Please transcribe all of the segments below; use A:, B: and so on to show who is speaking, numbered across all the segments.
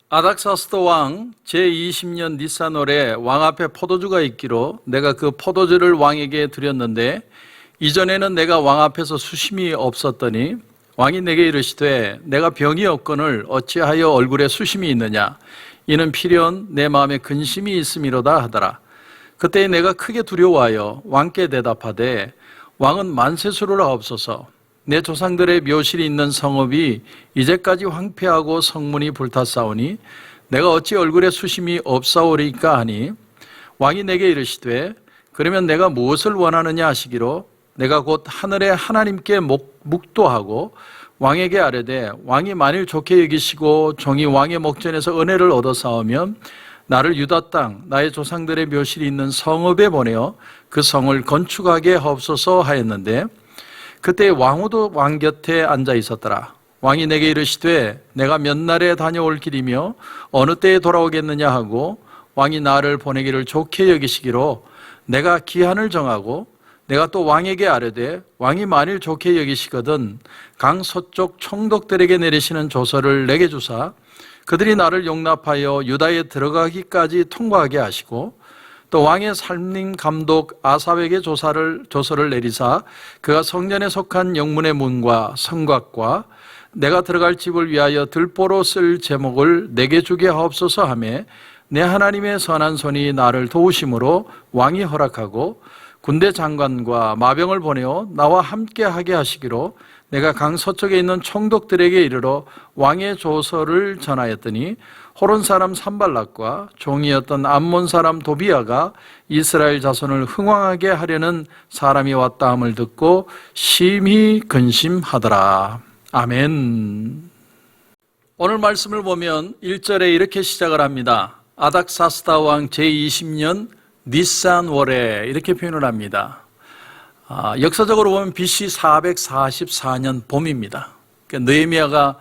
A: 아닥사스다 왕 제20년 니산월에 왕 앞에 포도주가 있기로 내가 그 포도주를 왕에게 드렸는데 이전에는 내가 왕 앞에서 수심이 없었더니 왕이 내게 이르시되 내가 병이 없거늘 어찌하여 얼굴에 수심이 있느냐 이는 필연 내 마음에 근심이 있음이로다 하더라. 그때 내가 크게 두려워하여 왕께 대답하되 왕은 만세수를 하옵소서. 내 조상들의 묘실이 있는 성읍이 이제까지 황폐하고 성문이 불탔사오니 내가 어찌 얼굴에 수심이 없사오리까 하니 왕이 내게 이르시되 그러면 내가 무엇을 원하느냐 하시기로 내가 곧 하늘의 하나님께 묵도하고 왕에게 아뢰되 왕이 만일 좋게 여기시고 종이 왕의 목전에서 은혜를 얻어 싸우면 나를 유다 땅 나의 조상들의 묘실이 있는 성읍에 보내어 그 성을 건축하게 하옵소서 하였는데 그때 왕후도 왕 곁에 앉아 있었더라. 왕이 내게 이르시되 내가 몇 날에 다녀올 길이며 어느 때에 돌아오겠느냐 하고 왕이 나를 보내기를 좋게 여기시기로 내가 기한을 정하고 내가 또 왕에게 아뢰되 왕이 만일 좋게 여기시거든 강 서쪽 총독들에게 내리시는 조서를 내게 주사 그들이 나를 용납하여 유다에 들어가기까지 통과하게 하시고 또 왕의 살림 감독 아삽에게 조서를 내리사 그가 성전에 속한 영문의 문과 성곽과 내가 들어갈 집을 위하여 들보로 쓸 제목을 내게 주게 하옵소서 하며 내 하나님의 선한 손이 나를 도우심으로 왕이 허락하고 군대 장관과 마병을 보내어 나와 함께 하게 하시기로 내가 강 서쪽에 있는 총독들에게 이르러 왕의 조서를 전하였더니 호론 사람 산발락과 종이었던 암몬 사람 도비아가 이스라엘 자손을 흥왕하게 하려는 사람이 왔다 함을 듣고 심히 근심하더라. 아멘. 오늘 말씀을 보면 1절에 이렇게 시작을 합니다. 아닥사스다 왕 제20년 니산월에 이렇게 표현을 합니다. 역사적으로 보면 BC 444년 봄입니다. 그러니까 느헤미야가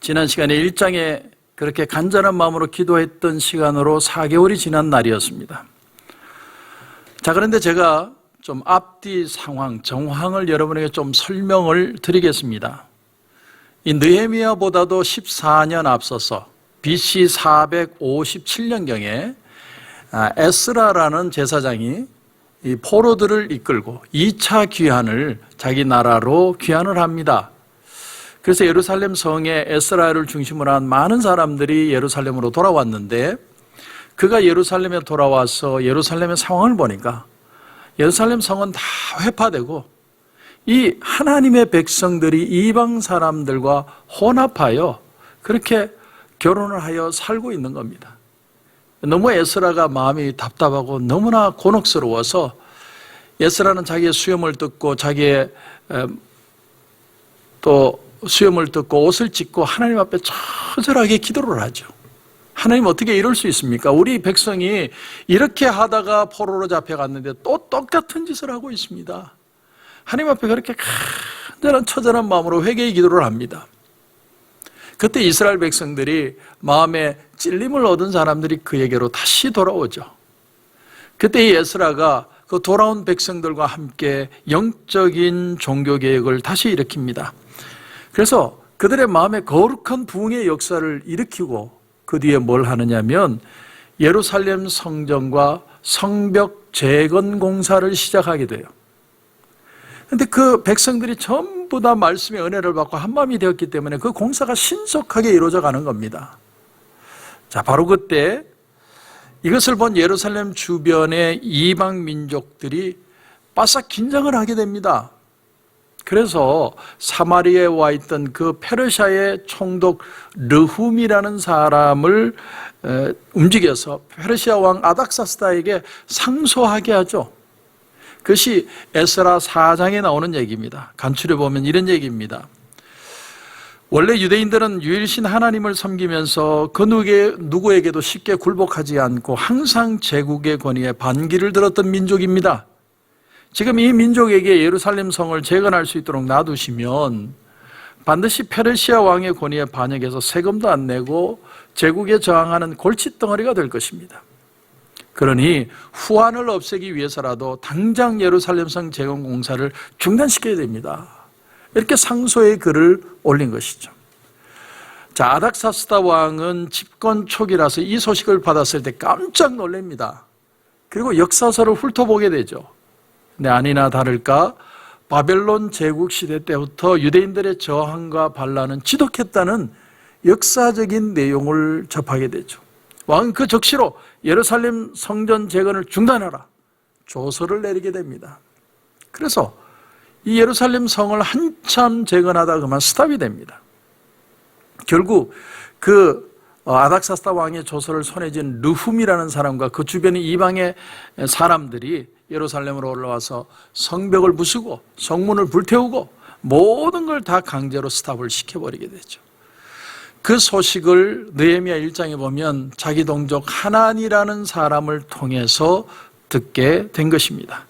A: 지난 시간에 1장에 그렇게 간절한 마음으로 기도했던 시간으로 4개월이 지난 날이었습니다. 자, 그런데 제가 좀 앞뒤 상황, 정황을 여러분에게 좀 설명을 드리겠습니다. 이 느헤미야보다도 14년 앞서서 BC 457년경에 에스라라는 제사장이 이 포로들을 이끌고 2차 귀환을 자기 나라로 귀환을 합니다. 그래서 예루살렘 성에 에스라를 중심으로 한 많은 사람들이 예루살렘으로 돌아왔는데 그가 예루살렘에 돌아와서 예루살렘의 상황을 보니까 예루살렘 성은 다 회파되고 이 하나님의 백성들이 이방 사람들과 혼합하여 그렇게 결혼을 하여 살고 있는 겁니다. 너무 에스라가 마음이 답답하고 너무나 곤혹스러워서 에스라는 자기의 수염을 뜯고 자기의 또 수염을 뜯고 옷을 찢고 하나님 앞에 처절하게 기도를 하죠. 하나님 어떻게 이럴 수 있습니까? 우리 백성이 이렇게 하다가 포로로 잡혀갔는데 또 똑같은 짓을 하고 있습니다. 하나님 앞에 그렇게 간절한 처절한 마음으로 회개의 기도를 합니다. 그때 이스라엘 백성들이 마음에 찔림을 얻은 사람들이 그에게로 다시 돌아오죠. 그때 이 에스라가 그 돌아온 백성들과 함께 영적인 종교개혁을 다시 일으킵니다. 그래서 그들의 마음에 거룩한 부흥의 역사를 일으키고 그 뒤에 뭘 하느냐면 예루살렘 성전과 성벽 재건 공사를 시작하게 돼요. 그런데 그 백성들이 전부 다 말씀의 은혜를 받고 한마음이 되었기 때문에 그 공사가 신속하게 이루어져 가는 겁니다. 자, 바로 그때 이것을 본 예루살렘 주변의 이방 민족들이 바싹 긴장을 하게 됩니다. 그래서 사마리아에 와 있던 그 페르시아의 총독 르훔이라는 사람을 움직여서 페르시아 왕 아닥사스다에게 상소하게 하죠. 그것이 에스라 4장에 나오는 얘기입니다. 간추려 보면 이런 얘기입니다. 원래 유대인들은 유일신 하나님을 섬기면서 그 누구에게도 쉽게 굴복하지 않고 항상 제국의 권위에 반기를 들었던 민족입니다. 지금 이 민족에게 예루살렘 성을 재건할 수 있도록 놔두시면 반드시 페르시아 왕의 권위에 반역해서 세금도 안 내고 제국에 저항하는 골칫덩어리가 될 것입니다. 그러니 후환을 없애기 위해서라도 당장 예루살렘 성 재건 공사를 중단시켜야 됩니다. 이렇게 상소의 글을 올린 것이죠. 자, 아닥사스다 왕은 집권 초기라서 이 소식을 받았을 때 깜짝 놀랍니다. 그리고 역사서를 훑어보게 되죠. 근데 아니나 다를까 바벨론 제국 시대 때부터 유대인들의 저항과 반란은 지독했다는 역사적인 내용을 접하게 되죠. 왕은 그 적시로 예루살렘 성전 재건을 중단하라 조서를 내리게 됩니다. 그래서 이 예루살렘 성을 한참 재건하다 그만 스탑이 됩니다. 결국 그 아닥사스다 왕의 조서를 손에 쥔 르훔이라는 사람과 그 주변의 이방의 사람들이 예루살렘으로 올라와서 성벽을 부수고 성문을 불태우고 모든 걸 다 강제로 스탑을 시켜버리게 되죠. 그 소식을 느헤미야 1장에 보면 자기 동족 하난이라는 사람을 통해서 듣게 된 것입니다.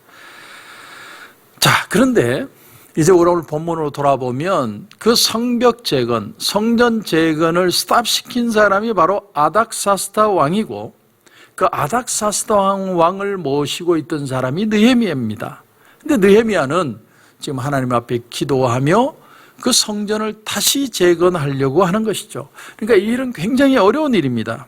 A: 자, 그런데 이제 오늘 본문으로 돌아보면 그 성벽 재건, 성전 재건을 스탑시킨 사람이 바로 아닥사스다 왕이고 그 아닥사스다 왕을 모시고 있던 사람이 느헤미야입니다. 근데 느헤미야는 지금 하나님 앞에 기도하며 그 성전을 다시 재건하려고 하는 것이죠. 그러니까 이 일은 굉장히 어려운 일입니다.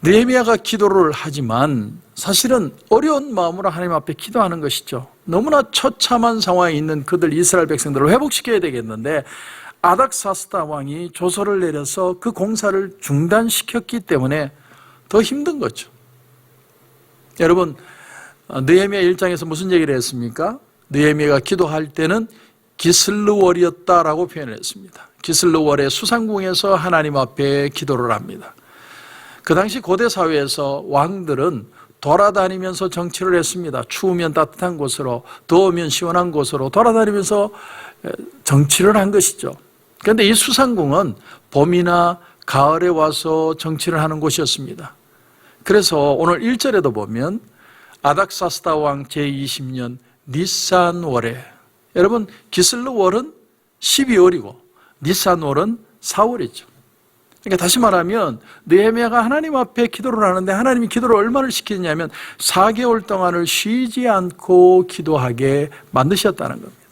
A: 느헤미야가 기도를 하지만 사실은 어려운 마음으로 하나님 앞에 기도하는 것이죠. 너무나 처참한 상황에 있는 그들 이스라엘 백성들을 회복시켜야 되겠는데 아닥사스다 왕이 조서를 내려서 그 공사를 중단시켰기 때문에 더 힘든 거죠. 여러분, 느헤미야 1장에서 무슨 얘기를 했습니까? 느헤미야가 기도할 때는 기슬르월이었다라고 표현을 했습니다. 기슬르월의 수상궁에서 하나님 앞에 기도를 합니다. 그 당시 고대 사회에서 왕들은 돌아다니면서 정치를 했습니다. 추우면 따뜻한 곳으로, 더우면 시원한 곳으로 돌아다니면서 정치를 한 것이죠. 그런데 이 수상궁은 봄이나 가을에 와서 정치를 하는 곳이었습니다. 그래서 오늘 1절에도 보면 아닥사스다 왕 제20년 니산월에, 여러분 기슬르월은 12월이고 니산월은 4월이죠. 그러니까 다시 말하면 느헤미야가 하나님 앞에 기도를 하는데 하나님이 기도를 얼마나 시키냐면 4개월 동안을 쉬지 않고 기도하게 만드셨다는 겁니다.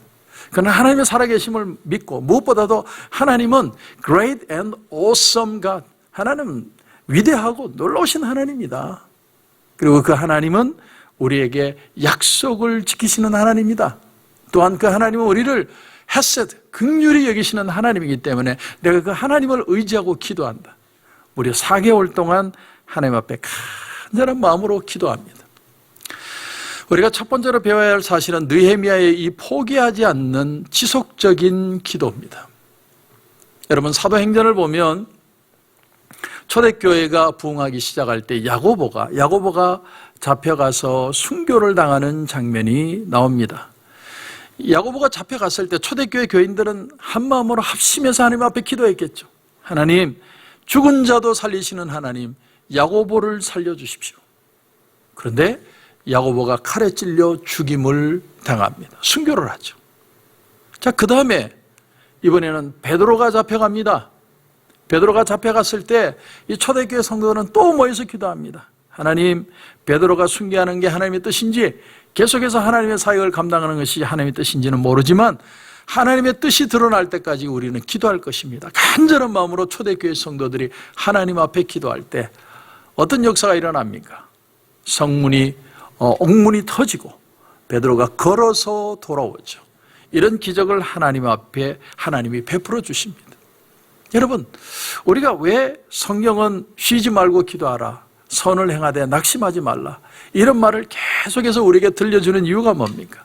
A: 그러나 하나님의 살아계심을 믿고 무엇보다도 하나님은 Great and Awesome God, 하나님은 위대하고 놀라우신 하나님이다. 그리고 그 하나님은 우리에게 약속을 지키시는 하나님이다. 또한 그 하나님은 우리를 헤세드, 긍휼히 여기시는 하나님이기 때문에 내가 그 하나님을 의지하고 기도한다. 무려 4개월 동안 하나님 앞에 간절한 마음으로 기도합니다. 우리가 첫 번째로 배워야 할 사실은 느헤미야의 이 포기하지 않는 지속적인 기도입니다. 여러분, 사도행전을 보면 초대교회가 부흥하기 시작할 때 야고보가 잡혀가서 순교를 당하는 장면이 나옵니다. 야고보가 잡혀갔을 때 초대교회 교인들은 한마음으로 합심해서 하나님 앞에 기도했겠죠. 하나님, 죽은 자도 살리시는 하나님, 야고보를 살려주십시오. 그런데 야고보가 칼에 찔려 죽임을 당합니다. 순교를 하죠. 자, 그 다음에 이번에는 베드로가 잡혀갑니다. 베드로가 잡혀갔을 때 이 초대교회 성도들은 또 모여서 기도합니다. 하나님, 베드로가 순교하는 게 하나님의 뜻인지, 계속해서 하나님의 사역을 감당하는 것이 하나님의 뜻인지는 모르지만 하나님의 뜻이 드러날 때까지 우리는 기도할 것입니다. 간절한 마음으로 초대교회 성도들이 하나님 앞에 기도할 때 어떤 역사가 일어납니까? 성문이 옥문이 터지고 베드로가 걸어서 돌아오죠. 이런 기적을 하나님 앞에 하나님이 베풀어 주십니다. 여러분, 우리가 왜 성경은 쉬지 말고 기도하라, 선을 행하되 낙심하지 말라, 이런 말을 계속해서 우리에게 들려주는 이유가 뭡니까?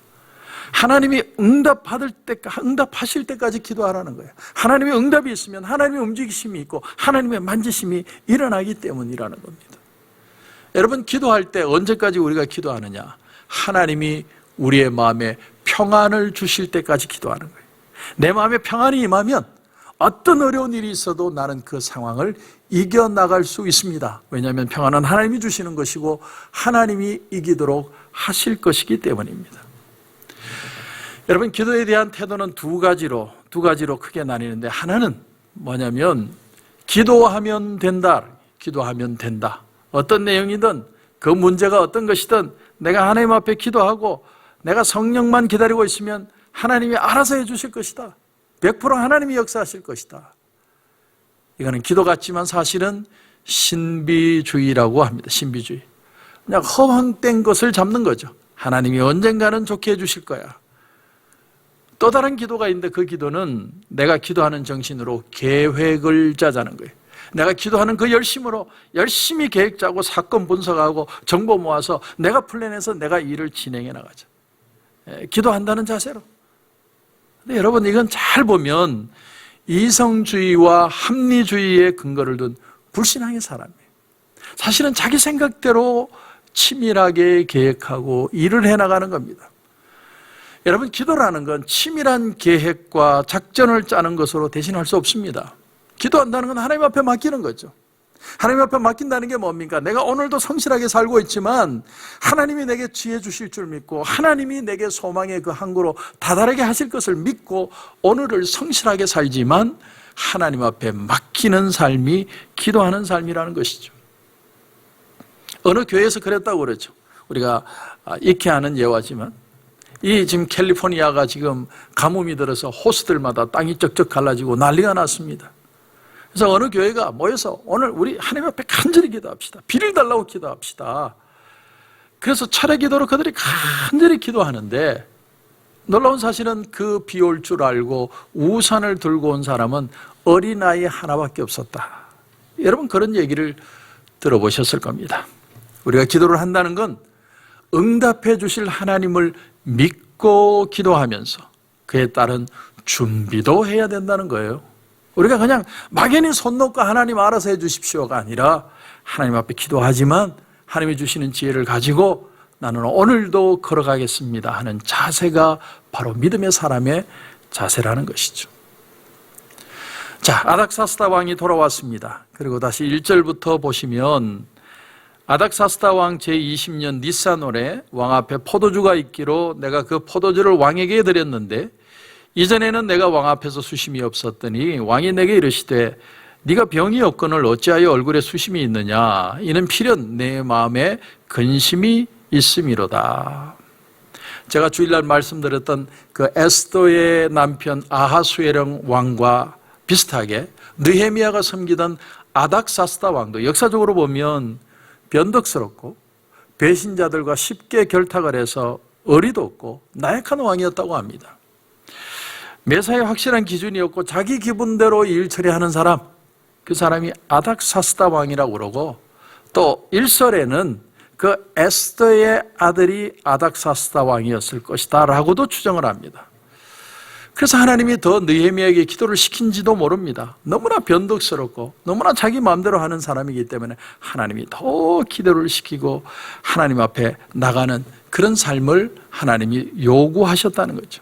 A: 하나님이 응답하실 때까지 기도하라는 거예요. 하나님의 응답이 있으면 하나님의 움직이심이 있고 하나님의 만지심이 일어나기 때문이라는 겁니다. 여러분, 기도할 때 언제까지 우리가 기도하느냐? 하나님이 우리의 마음에 평안을 주실 때까지 기도하는 거예요. 내 마음에 평안이 임하면 어떤 어려운 일이 있어도 나는 그 상황을 이겨나갈 수 있습니다. 왜냐하면 평안은 하나님이 주시는 것이고 하나님이 이기도록 하실 것이기 때문입니다. 여러분, 기도에 대한 태도는 두 가지로 크게 나뉘는데, 하나는 뭐냐면 기도하면 된다. 어떤 내용이든 그 문제가 어떤 것이든 내가 하나님 앞에 기도하고 내가 성령만 기다리고 있으면 하나님이 알아서 해 주실 것이다. 100% 하나님이 역사하실 것이다. 이거는 기도 같지만 사실은 신비주의라고 합니다. 신비주의. 그냥 허황된 것을 잡는 거죠. 하나님이 언젠가는 좋게 해주실 거야. 또 다른 기도가 있는데 그 기도는 내가 기도하는 정신으로 계획을 짜자는 거예요. 내가 기도하는 그 열심으로 열심히 계획 짜고 사건 분석하고 정보 모아서 내가 플랜해서 내가 일을 진행해 나가자. 기도한다는 자세로. 근데 여러분 이건 잘 보면 이성주의와 합리주의의 근거를 둔 불신앙의 사람이에요. 사실은 자기 생각대로 치밀하게 계획하고 일을 해나가는 겁니다. 여러분 기도라는 건 치밀한 계획과 작전을 짜는 것으로 대신할 수 없습니다. 기도한다는 건 하나님 앞에 맡기는 거죠. 하나님 앞에 맡긴다는 게 뭡니까? 내가 오늘도 성실하게 살고 있지만 하나님이 내게 지혜 주실 줄 믿고 하나님이 내게 소망의 그 항구로 다다르게 하실 것을 믿고 오늘을 성실하게 살지만 하나님 앞에 맡기는 삶이 기도하는 삶이라는 것이죠. 어느 교회에서 그랬다고 그러죠. 우리가 익히 아는 예화지만 이 지금 캘리포니아가 지금 가뭄이 들어서 호수들마다 땅이 쩍쩍 갈라지고 난리가 났습니다. 그래서 어느 교회가 모여서 오늘 우리 하나님 앞에 간절히 기도합시다. 비를 달라고 기도합시다. 그래서 철의 기도로 그들이 간절히 기도하는데 놀라운 사실은 그 비 올 줄 알고 우산을 들고 온 사람은 어린아이 하나밖에 없었다. 여러분 그런 얘기를 들어보셨을 겁니다. 우리가 기도를 한다는 건 응답해 주실 하나님을 믿고 기도하면서 그에 따른 준비도 해야 된다는 거예요. 우리가 그냥 막연히 손 놓고 하나님 알아서 해 주십시오가 아니라 하나님 앞에 기도하지만 하나님이 주시는 지혜를 가지고 나는 오늘도 걸어가겠습니다 하는 자세가 바로 믿음의 사람의 자세라는 것이죠. 자, 아닥사스다 왕이 돌아왔습니다. 그리고 다시 1절부터 보시면 아닥사스다 왕 제20년 니산월에 왕 앞에 포도주가 있기로 내가 그 포도주를 왕에게 드렸는데 이전에는 내가 왕 앞에서 수심이 없었더니 왕이 내게 이르시되 네가 병이 없거늘 어찌하여 얼굴에 수심이 있느냐 이는 필연 내 마음에 근심이 있음이로다. 제가 주일날 말씀드렸던 그 에스더의 남편 아하수에령 왕과 비슷하게 느헤미야가 섬기던 아닥사스다 왕도 역사적으로 보면 변덕스럽고 배신자들과 쉽게 결탁을 해서 어리도 없고 나약한 왕이었다고 합니다. 매사에 확실한 기준이 없고 자기 기분대로 일 처리하는 사람, 그 사람이 아닥사스다 왕이라고 그러고 또 일설에는 그 에스더의 아들이 아닥사스다 왕이었을 것이다 라고도 추정을 합니다. 그래서 하나님이 더 느헤미야에게 기도를 시킨지도 모릅니다. 너무나 변덕스럽고 너무나 자기 마음대로 하는 사람이기 때문에 하나님이 더 기도를 시키고 하나님 앞에 나가는 그런 삶을 하나님이 요구하셨다는 거죠.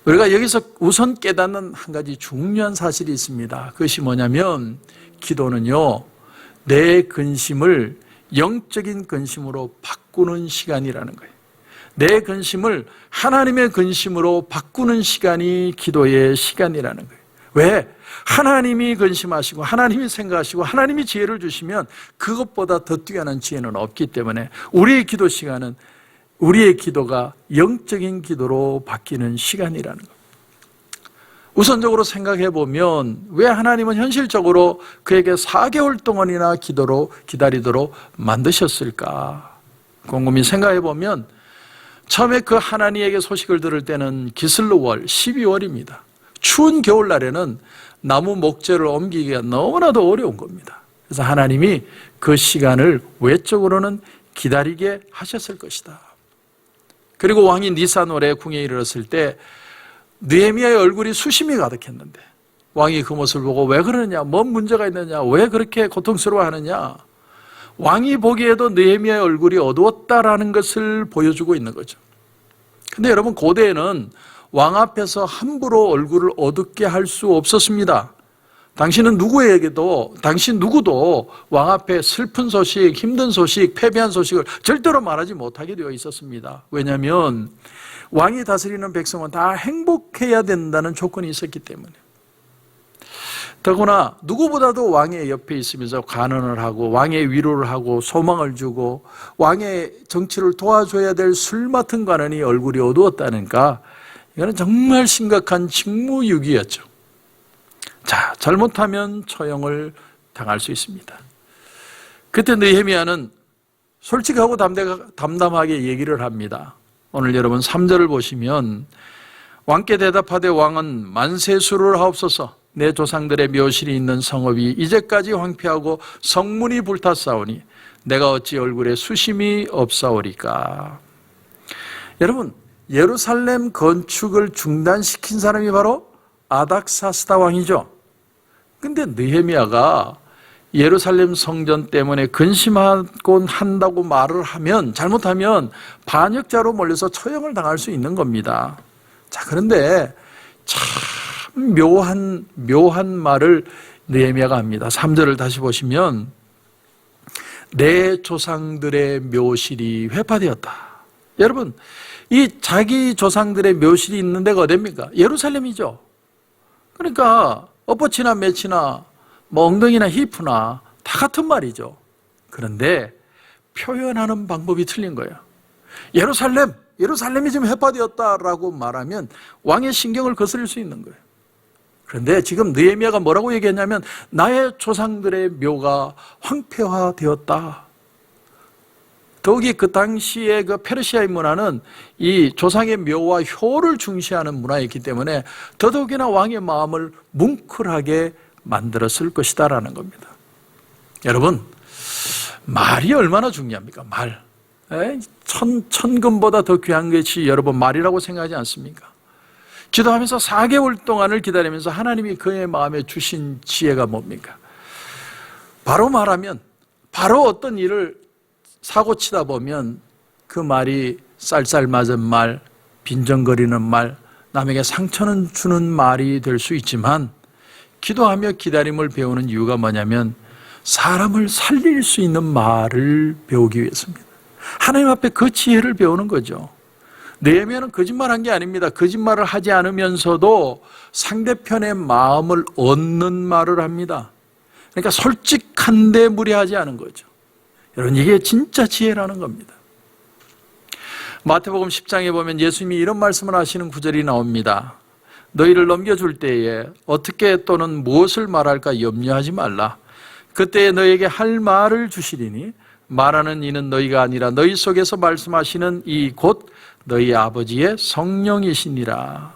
A: 우리가 여기서 우선 깨닫는 한 가지 중요한 사실이 있습니다. 그것이 뭐냐면 기도는요, 내 근심을 영적인 근심으로 바꾸는 시간이라는 거예요. 내 근심을 하나님의 근심으로 바꾸는 시간이 기도의 시간이라는 거예요. 왜? 하나님이 근심하시고 하나님이 생각하시고 하나님이 지혜를 주시면 그것보다 더 뛰어난 지혜는 없기 때문에 우리의 기도 시간은 우리의 기도가 영적인 기도로 바뀌는 시간이라는 거예요. 우선적으로 생각해 보면 왜 하나님은 현실적으로 그에게 4개월 동안이나 기다리도록 만드셨을까? 곰곰이 생각해 보면 처음에 그 하나님에게 소식을 들을 때는 기슬루월 12월입니다. 추운 겨울날에는 나무 목재를 옮기기가 너무나도 어려운 겁니다. 그래서 하나님이 그 시간을 외적으로는 기다리게 하셨을 것이다. 그리고 왕이 니산월에 궁에 이르렀을 때 느헤미야의 얼굴이 수심이 가득했는데 왕이 그 모습을 보고 왜 그러느냐, 뭔 문제가 있느냐, 왜 그렇게 고통스러워하느냐, 왕이 보기에도 느헤미야의 얼굴이 어두웠다라는 것을 보여주고 있는 거죠. 근데 여러분 고대에는 왕 앞에서 함부로 얼굴을 어둡게 할 수 없었습니다. 당신 누구도 왕 앞에 슬픈 소식, 힘든 소식, 패배한 소식을 절대로 말하지 못하게 되어 있었습니다. 왜냐하면 왕이 다스리는 백성은 다 행복해야 된다는 조건이 있었기 때문에. 더구나 누구보다도 왕의 옆에 있으면서 간언을 하고 왕의 위로를 하고 소망을 주고 왕의 정치를 도와줘야 될 술 맡은 관원이 얼굴이 어두웠다니까 이거는 정말 심각한 직무유기였죠. 자, 잘못하면 처형을 당할 수 있습니다. 그때 느헤미야는 솔직하고 담담하게 얘기를 합니다. 오늘 여러분 3절을 보시면 왕께 대답하되 왕은 만세수를 하옵소서. 내 조상들의 묘실이 있는 성읍이 이제까지 황폐하고 성문이 불탔사오니 내가 어찌 얼굴에 수심이 없사오리까. 여러분, 예루살렘 건축을 중단시킨 사람이 바로 아닥사스다 왕이죠. 근데 느헤미야가 예루살렘 성전 때문에 근심하곤 한다고 말을 하면, 잘못하면 반역자로 몰려서 처형을 당할 수 있는 겁니다. 자, 그런데 참 묘한 말을 느헤미야가 합니다. 3절을 다시 보시면 내 조상들의 묘실이 회파되었다. 여러분, 이 자기 조상들의 묘실이 있는 데가 어디입니까? 예루살렘이죠. 그러니까 엎어치나 매치나 뭐 엉덩이나 히프나 다 같은 말이죠. 그런데 표현하는 방법이 틀린 거예요. 예루살렘이 지금 회파되었다라고 말하면 왕의 신경을 거스릴 수 있는 거예요. 그런데 지금 느헤미야가 뭐라고 얘기했냐면 나의 조상들의 묘가 황폐화되었다. 더욱이 그 당시에 그 페르시아의 문화는 이 조상의 묘와 효를 중시하는 문화였기 때문에 더더욱이나 왕의 마음을 뭉클하게 만들었을 것이다라는 겁니다. 여러분, 말이 얼마나 중요합니까? 말. 천금보다 더 귀한 것이 여러분 말이라고 생각하지 않습니까? 기도하면서 4개월 동안을 기다리면서 하나님이 그의 마음에 주신 지혜가 뭡니까? 바로 말하면, 바로 어떤 일을 사고 치다 보면 그 말이 쌀쌀맞은 말, 빈정거리는 말, 남에게 상처는 주는 말이 될 수 있지만 기도하며 기다림을 배우는 이유가 뭐냐면 사람을 살릴 수 있는 말을 배우기 위해서입니다. 하나님 앞에 그 지혜를 배우는 거죠. 느헤미야는 거짓말한 게 아닙니다. 거짓말을 하지 않으면서도 상대편의 마음을 얻는 말을 합니다. 그러니까 솔직한데 무례하지 않은 거죠. 여러분, 이게 진짜 지혜라는 겁니다. 마태복음 10장에 보면 예수님이 이런 말씀을 하시는 구절이 나옵니다. 너희를 넘겨줄 때에 어떻게 또는 무엇을 말할까 염려하지 말라. 그때에 너희에게 할 말을 주시리니 말하는 이는 너희가 아니라 너희 속에서 말씀하시는 이 곧 너희 아버지의 성령이시니라.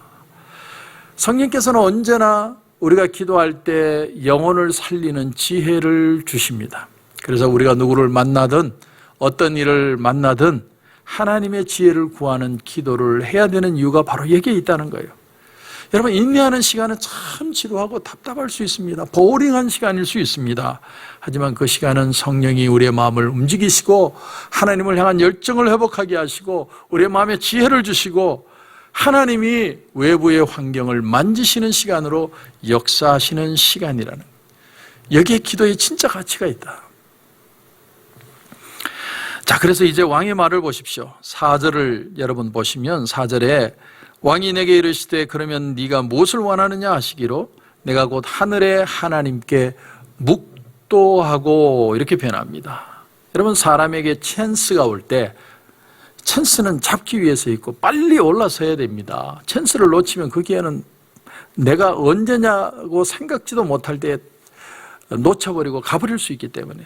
A: 성령께서는 언제나 우리가 기도할 때 영혼을 살리는 지혜를 주십니다. 그래서 우리가 누구를 만나든 어떤 일을 만나든 하나님의 지혜를 구하는 기도를 해야 되는 이유가 바로 여기에 있다는 거예요. 여러분, 인내하는 시간은 참 지루하고 답답할 수 있습니다. 보링한 시간일 수 있습니다. 하지만 그 시간은 성령이 우리의 마음을 움직이시고 하나님을 향한 열정을 회복하게 하시고 우리의 마음에 지혜를 주시고 하나님이 외부의 환경을 만지시는 시간으로 역사하시는 시간이라는 거예요. 여기에 기도에 진짜 가치가 있다. 자, 그래서 이제 왕의 말을 보십시오. 4절을 여러분 보시면 4절에 왕이 내게 이르시되 그러면 네가 무엇을 원하느냐 하시기로 내가 곧 하늘의 하나님께 묵도하고 이렇게 표현합니다. 여러분, 사람에게 찬스가 올 때 찬스는 잡기 위해서 있고 빨리 올라서야 됩니다. 찬스를 놓치면 그 기회는 내가 언제냐고 생각지도 못할 때 놓쳐버리고 가버릴 수 있기 때문에.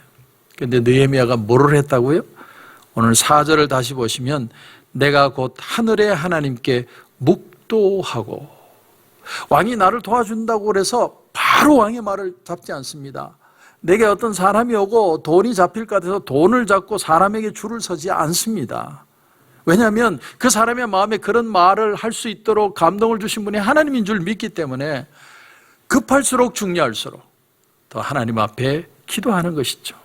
A: 그런데 느헤미야가 뭐를 했다고요? 오늘 4절을 다시 보시면 내가 곧 하늘의 하나님께 묵도하고, 왕이 나를 도와준다고 그래서 바로 왕의 말을 잡지 않습니다. 내게 어떤 사람이 오고 돈이 잡힐 것 같아서 돈을 잡고 사람에게 줄을 서지 않습니다. 왜냐하면 그 사람의 마음에 그런 말을 할 수 있도록 감동을 주신 분이 하나님인 줄 믿기 때문에 급할수록 중요할수록 더 하나님 앞에 기도하는 것이죠.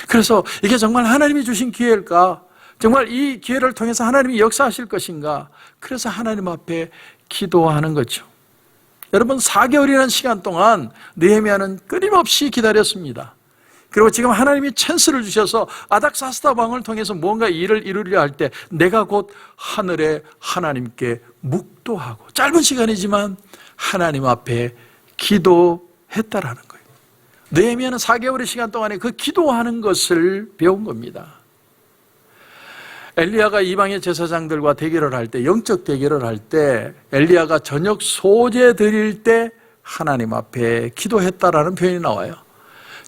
A: 그래서 이게 정말 하나님이 주신 기회일까? 정말 이 기회를 통해서 하나님이 역사하실 것인가? 그래서 하나님 앞에 기도하는 거죠. 여러분, 4개월이라는 시간 동안 느헤미야는 끊임없이 기다렸습니다. 그리고 지금 하나님이 찬스를 주셔서 아닥사스다 왕을 통해서 무언가 일을 이루려 할 때 내가 곧 하늘의 하나님께 묵도하고, 짧은 시간이지만 하나님 앞에 기도했다라는 거예요. 느헤미야는 4개월의 시간 동안에 그 기도하는 것을 배운 겁니다. 엘리야가 이방의 제사장들과 대결을 할 때, 영적 대결을 할 때 엘리야가 저녁 소제 드릴 때 하나님 앞에 기도했다라는 표현이 나와요.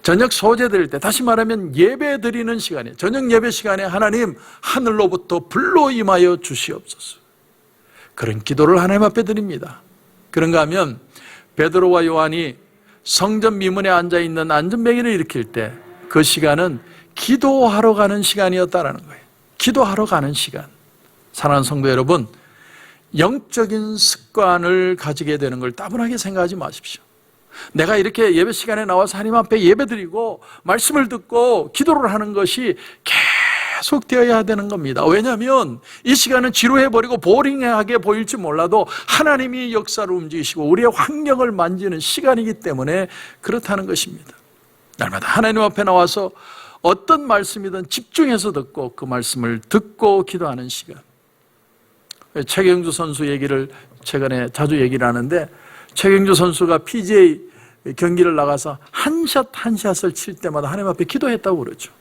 A: 저녁 소재 드릴 때, 다시 말하면 예배 드리는 시간에, 저녁 예배 시간에 하나님 하늘로부터 불로 임하여 주시옵소서. 그런 기도를 하나님 앞에 드립니다. 그런가 하면 베드로와 요한이 성전 미문에 앉아있는 안전뱅이를 일으킬 때 그 시간은 기도하러 가는 시간이었다라는 거예요. 기도하러 가는 시간. 사랑하는 성도 여러분, 영적인 습관을 가지게 되는 걸 따분하게 생각하지 마십시오. 내가 이렇게 예배 시간에 나와서 하나님 앞에 예배드리고 말씀을 듣고 기도를 하는 것이 계속 되어야 되는 겁니다. 왜냐하면 이 시간은 지루해버리고 보링하게 보일지 몰라도 하나님이 역사를 움직이시고 우리의 환경을 만지는 시간이기 때문에 그렇다는 것입니다. 날마다 하나님 앞에 나와서 어떤 말씀이든 집중해서 듣고 그 말씀을 듣고 기도하는 시간. 최경주 선수 얘기를 최근에 자주 얘기를 하는데, 최경주 선수가 PGA 경기를 나가서 한 샷 한 샷을 칠 때마다 하나님 앞에 기도했다고 그러죠.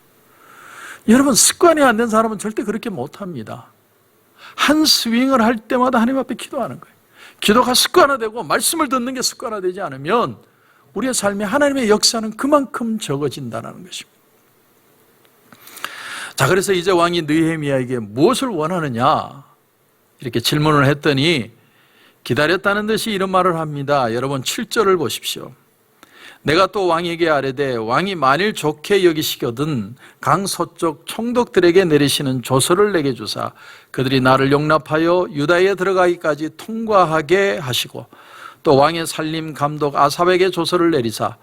A: 여러분, 습관이 안 된 사람은 절대 그렇게 못합니다. 한 스윙을 할 때마다 하나님 앞에 기도하는 거예요. 기도가 습관화되고 말씀을 듣는 게 습관화되지 않으면 우리의 삶에 하나님의 역사는 그만큼 적어진다는 것입니다. 자, 그래서 이제 왕이 느헤미야에게 무엇을 원하느냐 이렇게 질문을 했더니 기다렸다는 듯이 이런 말을 합니다. 여러분 7절을 보십시오. 내가 또 왕에게 아뢰되 왕이 만일 좋게 여기시거든 강 서쪽 총독들에게 내리시는 조서를 내게 주사 그들이 나를 용납하여 유다에 들어가기까지 통과하게 하시고 또 왕의 살림 감독 아삽에게 조서를 내리사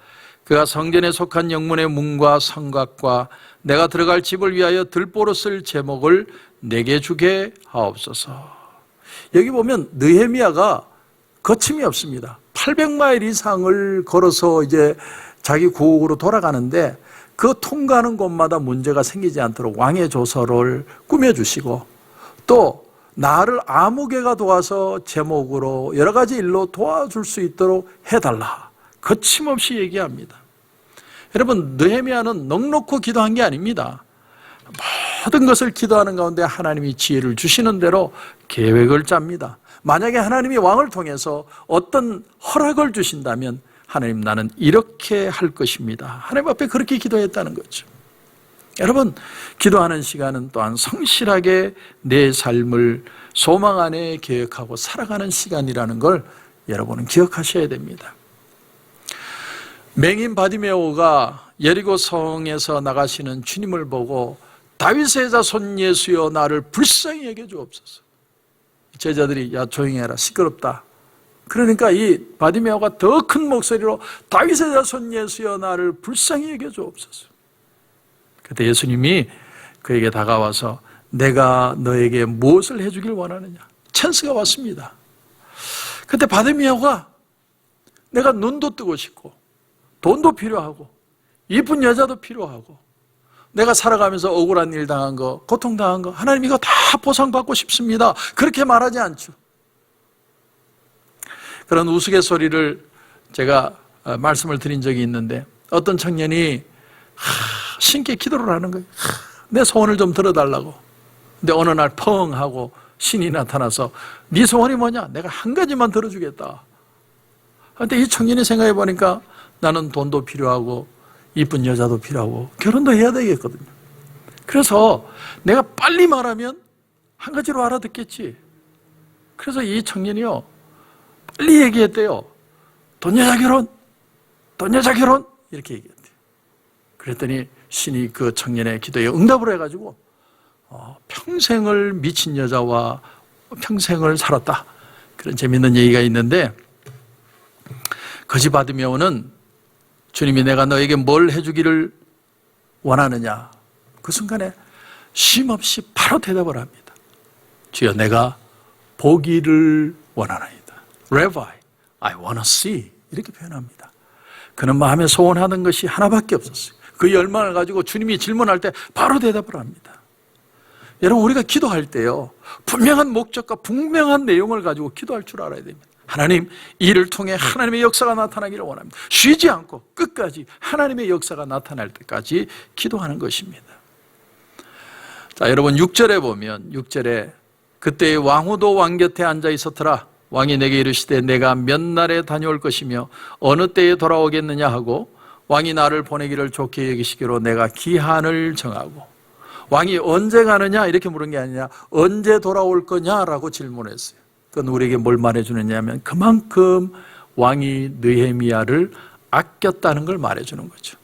A: 그가 성전에 속한 영문의 문과 성곽과 내가 들어갈 집을 위하여 들보로 쓸 제목을 내게 주게 하옵소서. 여기 보면 느헤미야가 거침이 없습니다. 800마일 이상을 걸어서 이제 자기 고국으로 돌아가는데 그 통과하는 곳마다 문제가 생기지 않도록 왕의 조서를 꾸며주시고 또 나를 아무개가 도와서 제목으로 여러 가지 일로 도와줄 수 있도록 해달라. 거침없이 얘기합니다. 여러분, 느헤미야는 넉넉히 기도한 게 아닙니다. 모든 것을 기도하는 가운데 하나님이 지혜를 주시는 대로 계획을 짭니다. 만약에 하나님이 왕을 통해서 어떤 허락을 주신다면 하나님 나는 이렇게 할 것입니다. 하나님 앞에 그렇게 기도했다는 거죠. 여러분, 기도하는 시간은 또한 성실하게 내 삶을 소망 안에 계획하고 살아가는 시간이라는 걸 여러분은 기억하셔야 됩니다. 맹인 바디메오가 여리고 성에서 나가시는 주님을 보고 다윗의 자손 예수여 나를 불쌍히 여겨 주옵소서. 제자들이 야 조용히 해라 시끄럽다. 그러니까 이 바디메오가 더 큰 목소리로 다윗의 자손 예수여 나를 불쌍히 여겨 주옵소서. 그때 예수님이 그에게 다가와서 내가 너에게 무엇을 해주길 원하느냐. 찬스가 왔습니다. 그때 바디메오가 내가 눈도 뜨고 싶고 돈도 필요하고 이쁜 여자도 필요하고 내가 살아가면서 억울한 일 당한 거, 고통당한 거 하나님 이거 다 보상받고 싶습니다. 그렇게 말하지 않죠. 그런 우스갯소리를 제가 말씀을 드린 적이 있는데 어떤 청년이 신께 기도를 하는 거예요. 내 소원을 좀 들어달라고. 근데 어느 날 펑 하고 신이 나타나서 네 소원이 뭐냐? 내가 한 가지만 들어주겠다. 그런데 이 청년이 생각해 보니까 나는 돈도 필요하고 이쁜 여자도 필요하고 결혼도 해야 되겠거든요. 그래서 내가 빨리 말하면 한 가지로 알아듣겠지. 그래서 이 청년이요 빨리 얘기했대요. 돈 여자 결혼, 돈 여자 결혼 이렇게 얘기했대요. 그랬더니 신이 그 청년의 기도에 응답을 해가지고 평생을 미친 여자와 평생을 살았다. 그런 재밌는 얘기가 있는데 거지 바디메오는 주님이 내가 너에게 뭘 해주기를 원하느냐. 그 순간에 쉼없이 바로 대답을 합니다. 주여 내가 보기를 원하나이다. Rabbi, I wanna see. 이렇게 표현합니다. 그는 마음에 소원하는 것이 하나밖에 없었어요. 그 열망을 가지고 주님이 질문할 때 바로 대답을 합니다. 여러분 우리가 기도할 때요 분명한 목적과 분명한 내용을 가지고 기도할 줄 알아야 됩니다. 하나님, 이를 통해 하나님의 역사가 나타나기를 원합니다. 쉬지 않고 끝까지 하나님의 역사가 나타날 때까지 기도하는 것입니다. 자, 여러분 6절에 보면 6절에 그때 왕후도 왕 곁에 앉아 있었더라. 왕이 내게 이르시되 내가 몇 날에 다녀올 것이며 어느 때에 돌아오겠느냐 하고 왕이 나를 보내기를 좋게 여기시기로 내가 기한을 정하고. 왕이 언제 가느냐 이렇게 물은 게 아니라 언제 돌아올 거냐라고 질문했어요. 그건 우리에게 뭘 말해주느냐 하면 그만큼 왕이 느헤미야를 아꼈다는 걸 말해주는 거죠.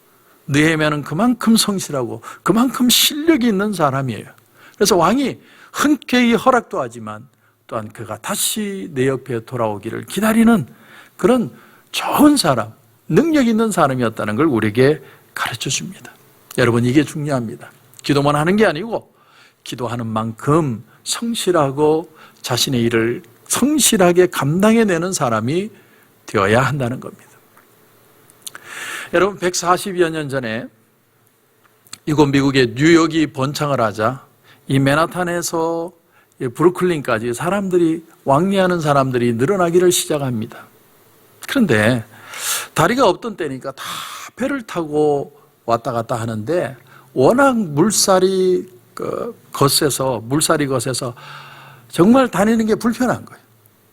A: 느헤미야는 그만큼 성실하고 그만큼 실력이 있는 사람이에요. 그래서 왕이 흔쾌히 허락도 하지만 또한 그가 다시 내 옆에 돌아오기를 기다리는 그런 좋은 사람, 능력 있는 사람이었다는 걸 우리에게 가르쳐 줍니다. 여러분, 이게 중요합니다. 기도만 하는 게 아니고 기도하는 만큼 성실하고 자신의 일을 성실하게 감당해내는 사람이 되어야 한다는 겁니다. 여러분, 140여 년 전에 이곳 미국의 뉴욕이 번창을 하자 이 맨하탄에서 브루클린까지 사람들이 왕래하는 사람들이 늘어나기를 시작합니다. 그런데 다리가 없던 때니까 다 배를 타고 왔다 갔다 하는데 워낙 물살이 거세서 정말 다니는 게 불편한 거예요.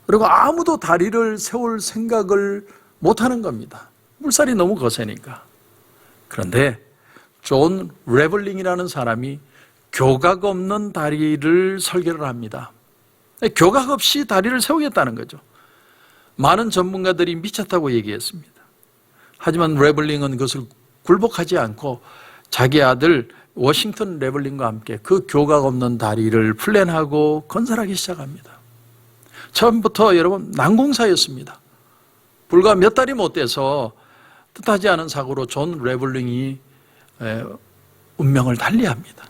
A: 그리고 아무도 다리를 세울 생각을 못 하는 겁니다. 물살이 너무 거세니까. 그런데 존 레블링이라는 사람이 교각 없는 다리를 설계를 합니다. 교각 없이 다리를 세우겠다는 거죠. 많은 전문가들이 미쳤다고 얘기했습니다. 하지만 레블링은 그것을 굴복하지 않고 자기 아들 워싱턴 레블링과 함께 그 교각 없는 다리를 플랜하고 건설하기 시작합니다. 처음부터 여러분 난공사였습니다. 불과 몇 달이 못 돼서 뜻하지 않은 사고로 존 레블링이 운명을 달리합니다.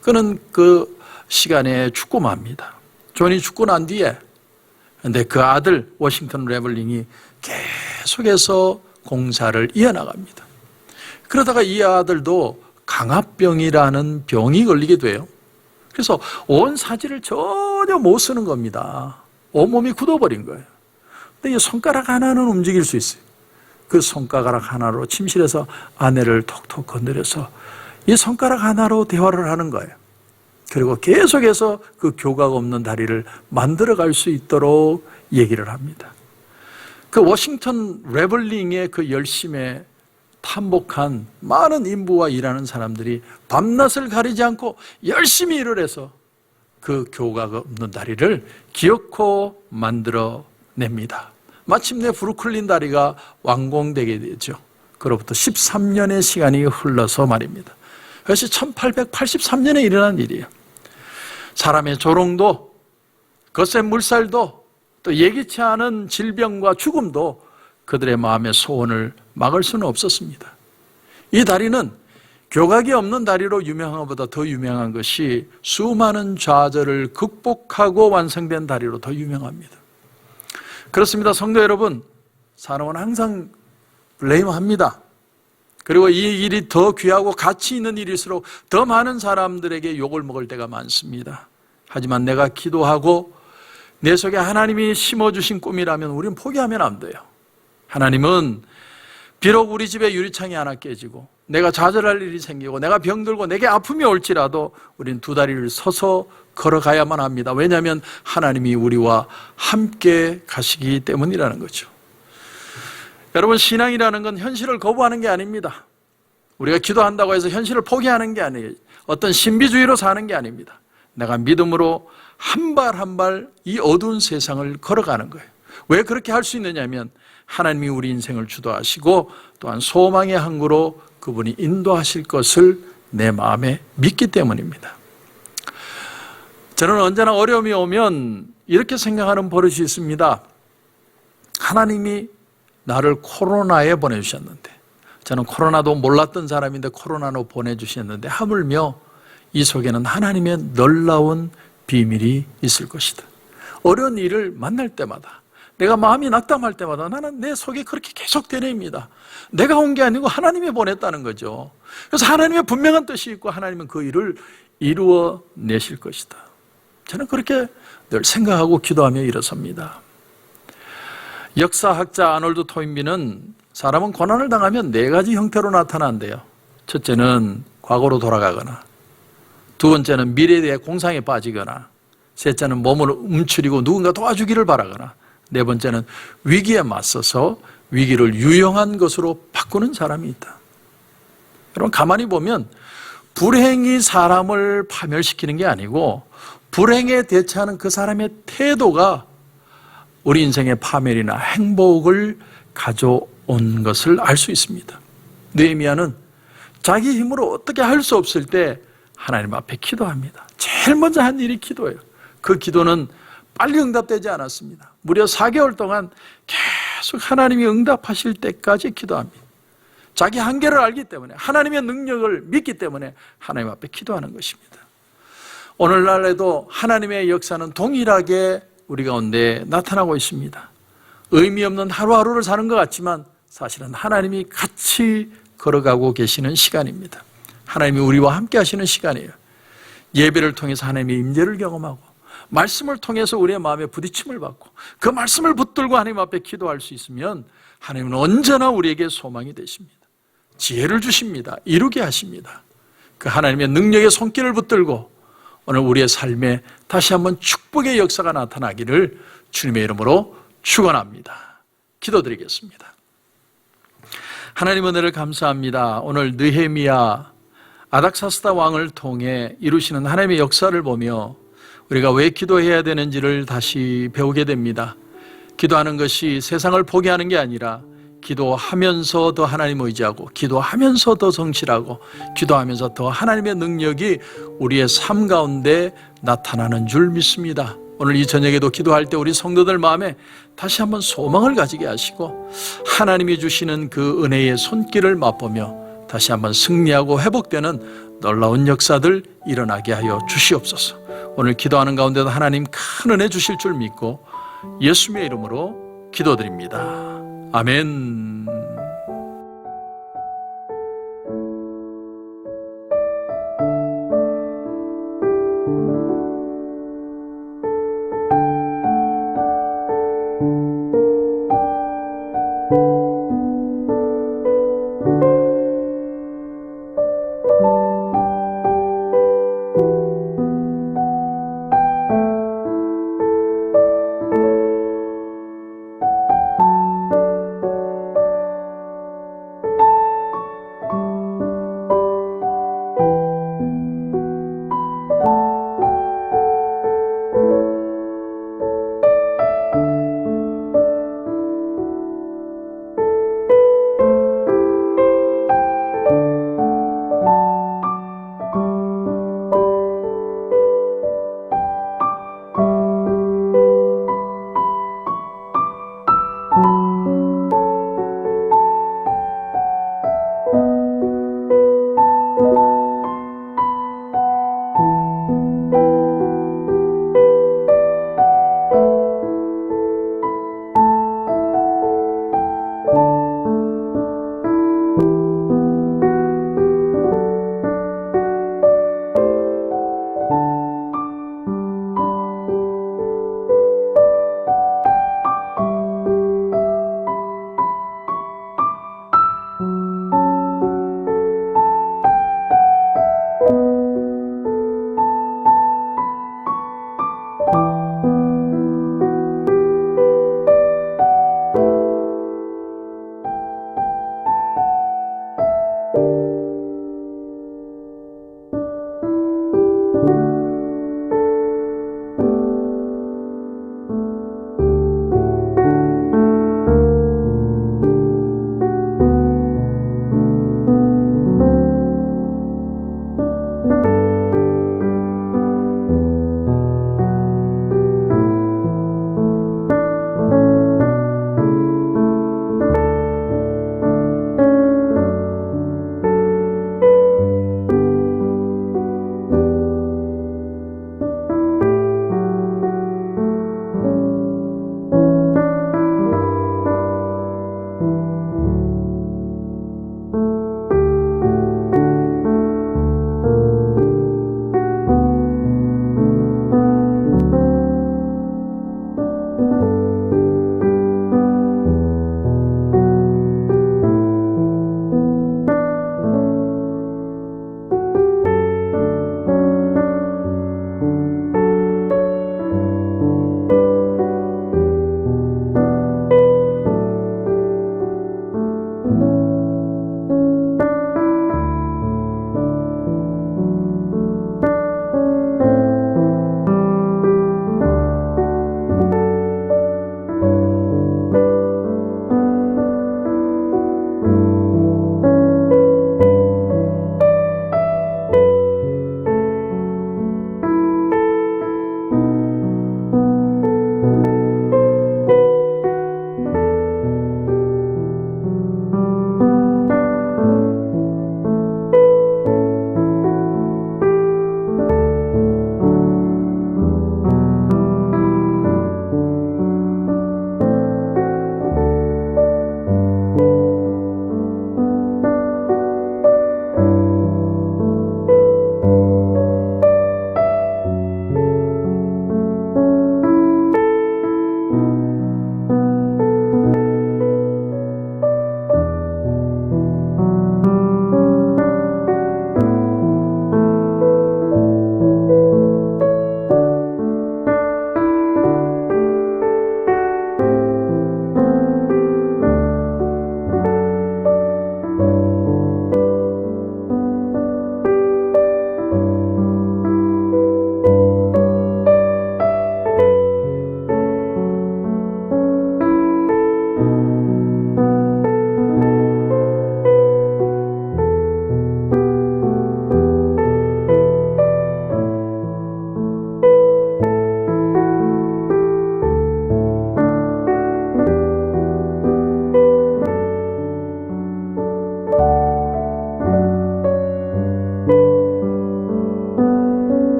A: 그는 그 시간에 죽고 맙니다. 존이 죽고 난 뒤에 근데 그 아들 워싱턴 레블링이 계속해서 공사를 이어나갑니다. 그러다가 이 아들도 강압병이라는 병이 걸리게 돼요. 그래서 온 사지를 전혀 못 쓰는 겁니다. 온몸이 굳어버린 거예요. 근데 이 손가락 하나는 움직일 수 있어요. 그 손가락 하나로 침실에서 아내를 톡톡 건드려서 이 손가락 하나로 대화를 하는 거예요. 그리고 계속해서 그 교각 없는 다리를 만들어갈 수 있도록 얘기를 합니다. 그 워싱턴 레블링의 그 열심에 탐복한 많은 인부와 일하는 사람들이 밤낮을 가리지 않고 열심히 일을 해서 그 교각 없는 다리를 기어코 만들어냅니다. 마침내 브루클린 다리가 완공되게 되죠. 그로부터 13년의 시간이 흘러서 말입니다. 그것이 1883년에 일어난 일이에요. 사람의 조롱도, 거센 물살도, 또 예기치 않은 질병과 죽음도 그들의 마음의 소원을 막을 수는 없었습니다. 이 다리는 교각이 없는 다리로 유명한 것보다 더 유명한 것이 수많은 좌절을 극복하고 완성된 다리로 더 유명합니다. 그렇습니다. 성도 여러분, 사람은 항상 블레임합니다. 그리고 이 일이 더 귀하고 가치 있는 일일수록 더 많은 사람들에게 욕을 먹을 때가 많습니다. 하지만 내가 기도하고 내 속에 하나님이 심어주신 꿈이라면 우리는 포기하면 안 돼요. 하나님은 비록 우리 집에 유리창이 하나 깨지고 내가 좌절할 일이 생기고 내가 병들고 내게 아픔이 올지라도 우리는 두 다리를 서서 걸어가야만 합니다. 왜냐하면 하나님이 우리와 함께 가시기 때문이라는 거죠. 여러분, 신앙이라는 건 현실을 거부하는 게 아닙니다. 우리가 기도한다고 해서 현실을 포기하는 게 아니에요. 어떤 신비주의로 사는 게 아닙니다. 내가 믿음으로 한 발 한 발 이 어두운 세상을 걸어가는 거예요. 왜 그렇게 할 수 있느냐면 하나님이 우리 인생을 주도하시고 또한 소망의 항구로 그분이 인도하실 것을 내 마음에 믿기 때문입니다. 저는 언제나 어려움이 오면 이렇게 생각하는 버릇이 있습니다. 하나님이 나를 코로나에 보내주셨는데, 저는 코로나도 몰랐던 사람인데 코로나로 보내주셨는데 하물며 이 속에는 하나님의 놀라운 비밀이 있을 것이다. 어려운 일을 만날 때마다, 내가 마음이 낙담할 때마다 나는 내 속에 그렇게 계속 되뇌입니다. 내가 온 게 아니고 하나님이 보냈다는 거죠. 그래서 하나님의 분명한 뜻이 있고 하나님은 그 일을 이루어 내실 것이다. 저는 그렇게 늘 생각하고 기도하며 일어섭니다. 역사학자 아놀드 토인비는 사람은 고난을 당하면 네 가지 형태로 나타난대요. 첫째는 과거로 돌아가거나, 두 번째는 미래에 대해 공상에 빠지거나, 셋째는 몸을 움츠리고 누군가 도와주기를 바라거나, 네 번째는 위기에 맞서서 위기를 유용한 것으로 바꾸는 사람이 있다. 여러분, 가만히 보면 불행이 사람을 파멸시키는 게 아니고 불행에 대처하는 그 사람의 태도가 우리 인생의 파멸이나 행복을 가져온 것을 알 수 있습니다. 느헤미야는 자기 힘으로 어떻게 할 수 없을 때 하나님 앞에 기도합니다. 제일 먼저 한 일이 기도예요. 그 기도는 빨리 응답되지 않았습니다. 무려 4개월 동안 계속 하나님이 응답하실 때까지 기도합니다. 자기 한계를 알기 때문에, 하나님의 능력을 믿기 때문에 하나님 앞에 기도하는 것입니다. 오늘날에도 하나님의 역사는 동일하게 우리 가운데 나타나고 있습니다. 의미 없는 하루하루를 사는 것 같지만 사실은 하나님이 같이 걸어가고 계시는 시간입니다. 하나님이 우리와 함께 하시는 시간이에요. 예배를 통해서 하나님의 임재를 경험하고, 말씀을 통해서 우리의 마음에 부딪힘을 받고, 그 말씀을 붙들고 하나님 앞에 기도할 수 있으면 하나님은 언제나 우리에게 소망이 되십니다. 지혜를 주십니다. 이루게 하십니다. 그 하나님의 능력의 손길을 붙들고 오늘 우리의 삶에 다시 한번 축복의 역사가 나타나기를 주님의 이름으로 축원합니다. 기도드리겠습니다. 하나님 은혜를 감사합니다. 오늘 느헤미야 아닥사스다 왕을 통해 이루시는 하나님의 역사를 보며 우리가 왜 기도해야 되는지를 다시 배우게 됩니다. 기도하는 것이 세상을 포기하는 게 아니라 기도하면서 더 하나님 의지하고, 기도하면서 더 성실하고, 기도하면서 더 하나님의 능력이 우리의 삶 가운데 나타나는 줄 믿습니다. 오늘 이 저녁에도 기도할 때 우리 성도들 마음에 다시 한번 소망을 가지게 하시고 하나님이 주시는 그 은혜의 손길을 맛보며 다시 한번 승리하고 회복되는 놀라운 역사들 일어나게 하여 주시옵소서. 오늘 기도하는 가운데도 하나님 큰 은혜 주실 줄 믿고 예수님의 이름으로 기도드립니다. 아멘.